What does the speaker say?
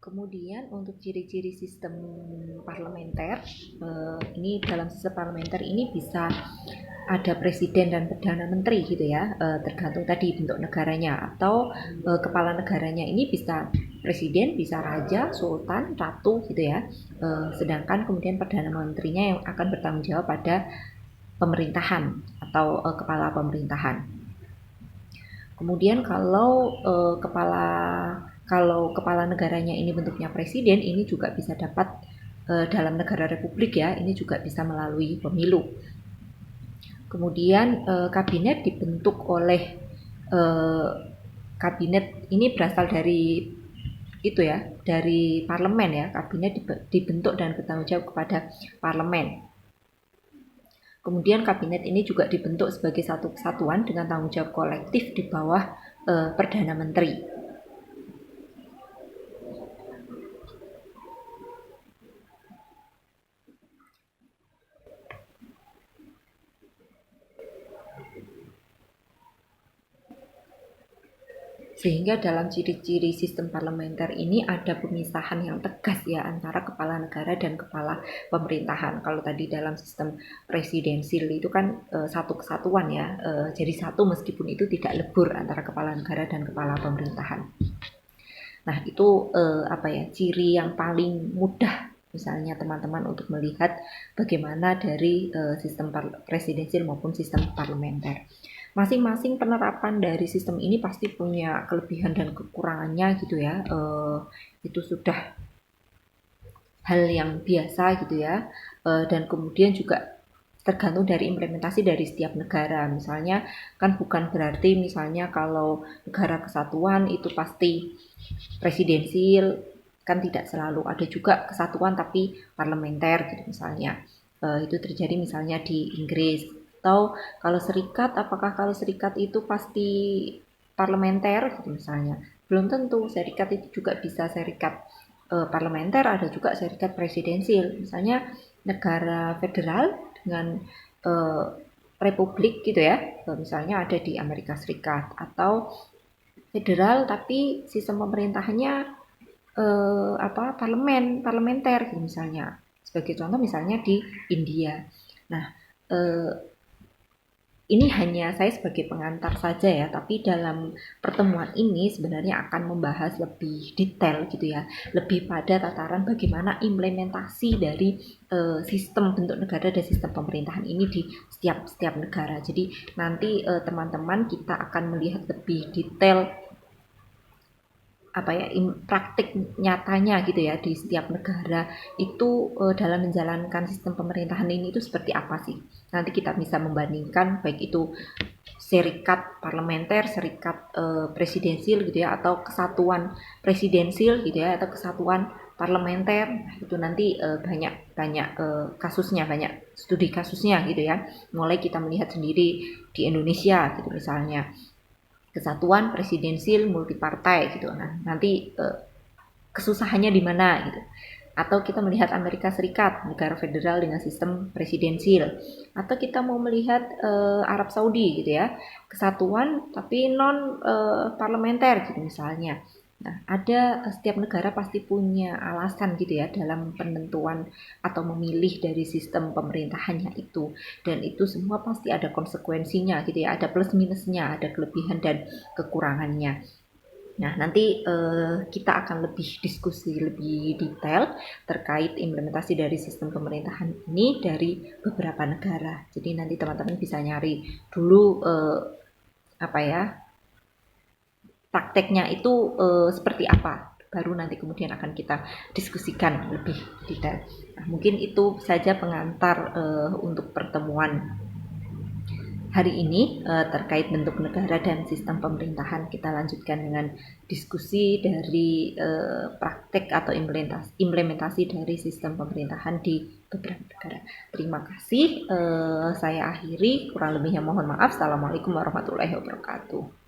Kemudian untuk ciri-ciri sistem parlementer, ini dalam sistem parlementer ini bisa ada presiden dan perdana menteri gitu ya, tergantung tadi bentuk negaranya, atau kepala negaranya ini bisa presiden, bisa raja, sultan, ratu gitu ya. Sedangkan kemudian perdana menterinya yang akan bertanggung jawab pada pemerintahan atau kepala pemerintahan. Kemudian kalau kepala negaranya ini bentuknya presiden, ini juga bisa dapat dalam negara republik ya, ini juga bisa melalui pemilu. Kemudian kabinet dibentuk oleh kabinet ini berasal dari itu ya, dari parlemen ya. Kabinet dibentuk dan bertanggung jawab kepada parlemen. Kemudian kabinet ini juga dibentuk sebagai satu kesatuan dengan tanggung jawab kolektif di bawah Perdana Menteri. Sehingga dalam ciri-ciri sistem parlementer ini ada pemisahan yang tegas ya antara kepala negara dan kepala pemerintahan. Kalau tadi dalam sistem presidensil itu kan satu kesatuan ya, jadi satu meskipun itu tidak lebur antara kepala negara dan kepala pemerintahan. Nah itu ciri yang paling mudah misalnya teman-teman untuk melihat bagaimana dari sistem presidensil maupun sistem parlementer. Masing-masing penerapan dari sistem ini pasti punya kelebihan dan kekurangannya gitu ya. Itu sudah hal yang biasa gitu ya. Dan kemudian juga tergantung dari implementasi dari setiap negara. Misalnya kan bukan berarti misalnya kalau negara kesatuan itu pasti presidensil, kan tidak selalu. Ada juga kesatuan tapi parlementer gitu misalnya. Itu terjadi misalnya di Inggris. Atau kalau serikat, apakah kalau serikat itu pasti parlementer gitu misalnya. Belum tentu, serikat itu juga bisa serikat parlementer, ada juga serikat presidensil. Misalnya negara federal dengan republik gitu ya, misalnya ada di Amerika Serikat, atau federal tapi sistem pemerintahannya parlementer gitu misalnya. Sebagai contoh misalnya di India. Nah, ini hanya saya sebagai pengantar saja ya, tapi dalam pertemuan ini sebenarnya akan membahas lebih detail gitu ya, lebih pada tataran bagaimana implementasi dari sistem bentuk negara dan sistem pemerintahan ini di setiap negara. Jadi nanti teman-teman kita akan melihat lebih detail praktik nyatanya gitu ya di setiap negara itu dalam menjalankan sistem pemerintahan ini itu seperti apa sih. Nanti kita bisa membandingkan baik itu serikat parlementer, serikat presidensil gitu ya, atau kesatuan presidensil gitu ya, atau kesatuan parlementer. Itu nanti banyak kasusnya, banyak studi kasusnya gitu ya. Mulai kita melihat sendiri di Indonesia gitu misalnya, kesatuan presidensil multipartai gitu. Nah, nanti kesusahannya di mana gitu. Atau kita melihat Amerika Serikat, negara federal dengan sistem presidensil. Atau kita mau melihat Arab Saudi gitu ya, kesatuan tapi non parlementer gitu misalnya. Nah, ada setiap negara pasti punya alasan gitu ya dalam penentuan atau memilih dari sistem pemerintahannya itu. Dan itu semua pasti ada konsekuensinya gitu ya, ada plus minusnya, ada kelebihan dan kekurangannya. Nah, nanti kita akan lebih diskusi lebih detail terkait implementasi dari sistem pemerintahan ini dari beberapa negara. Jadi nanti teman-teman bisa nyari dulu prakteknya itu seperti apa. Baru nanti kemudian akan kita diskusikan lebih detail. Nah, mungkin itu saja pengantar untuk pertemuan hari ini terkait bentuk negara dan sistem pemerintahan. Kita lanjutkan dengan diskusi dari praktek atau implementasi dari sistem pemerintahan di beberapa negara. Terima kasih. Saya akhiri, kurang lebihnya mohon maaf. Assalamualaikum warahmatullahi wabarakatuh.